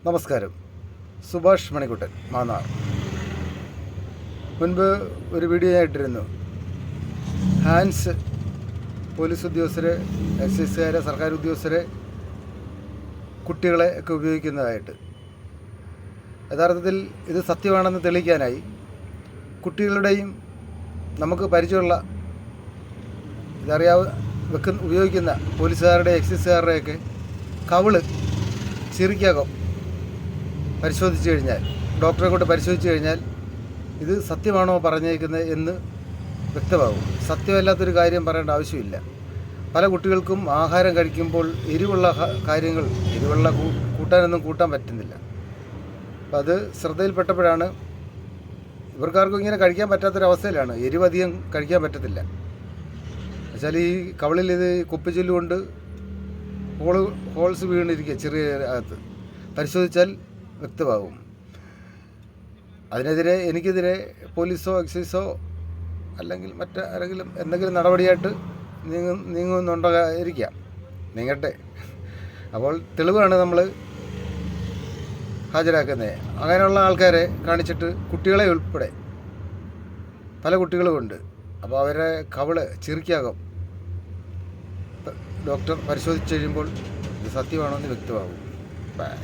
നമസ്കാരം. സുഭാഷ് മണിക്കുട്ടൻ, മാന്നാർ. മുൻപ് ഒരു വീഡിയോ ആയിട്ടിരുന്നു. ഹാൻഡ്സ് പോലീസ് ഉദ്യോഗസ്ഥരെ, എക്സൈസുകാരെ, സർക്കാർ ഉദ്യോഗസ്ഥരെ, കുട്ടികളെ ഒക്കെ ഉപയോഗിക്കുന്നതായിട്ട്. യഥാർത്ഥത്തിൽ ഇത് സത്യമാണെന്ന് തെളിയിക്കാനായി കുട്ടികളുടെയും നമുക്ക് പരിചയമുള്ള ഉപയോഗിക്കുന്ന പോലീസുകാരുടെ, എക്സൈസുകാരുടെയൊക്കെ കവിള്, ചിറിക്കകം പരിശോധിച്ച് കഴിഞ്ഞാൽ, ഡോക്ടറെ കൊണ്ട് പരിശോധിച്ച് കഴിഞ്ഞാൽ ഇത് സത്യമാണോ പറഞ്ഞേക്കുന്നത് എന്ന് വ്യക്തമാകും. സത്യമല്ലാത്തൊരു കാര്യം പറയേണ്ട ആവശ്യമില്ല. പല കുട്ടികൾക്കും ആഹാരം കഴിക്കുമ്പോൾ എരിവുള്ള കാര്യങ്ങൾ, കൂട്ടാനൊന്നും കൂട്ടാൻ പറ്റുന്നില്ല. അപ്പം അത് ശ്രദ്ധയിൽപ്പെട്ടപ്പോഴാണ് ഇവർക്കാർക്കും ഇങ്ങനെ കഴിക്കാൻ പറ്റാത്തൊരവസ്ഥയിലാണ്. എരിവധികം കഴിക്കാൻ പറ്റത്തില്ല. എന്നുവെച്ചാൽ ഈ കവിളിൽ ഇത് കുപ്പിച്ചില്ലുകൊണ്ട് ഹോൾസ് വീണിരിക്കുക, ചെറിയ അകത്ത് പരിശോധിച്ചാൽ വ്യക്തമാകും. എനിക്കെതിരെ പോലീസോ എക്സൈസോ അല്ലെങ്കിൽ മറ്റാരെങ്കിലും എന്തെങ്കിലും നടപടിയായിട്ട് നീങ്ങുന്നുണ്ടായിരിക്കാം. നീങ്ങട്ടെ. അപ്പോൾ തെളിവാണ് നമ്മൾ ഹാജരാക്കുന്നത്. അങ്ങനെയുള്ള ആൾക്കാരെ കാണിച്ചിട്ട് കുട്ടികളെ ഉൾപ്പെടെ പല കുട്ടികളുമുണ്ട്. അപ്പോൾ അവരെ കവിള്, ചിറിക്കകം ഡോക്ടർ പരിശോധിച്ച് കഴിയുമ്പോൾ ഇത് സത്യമാണോ എന്ന് വ്യക്തമാകും. ബൈ.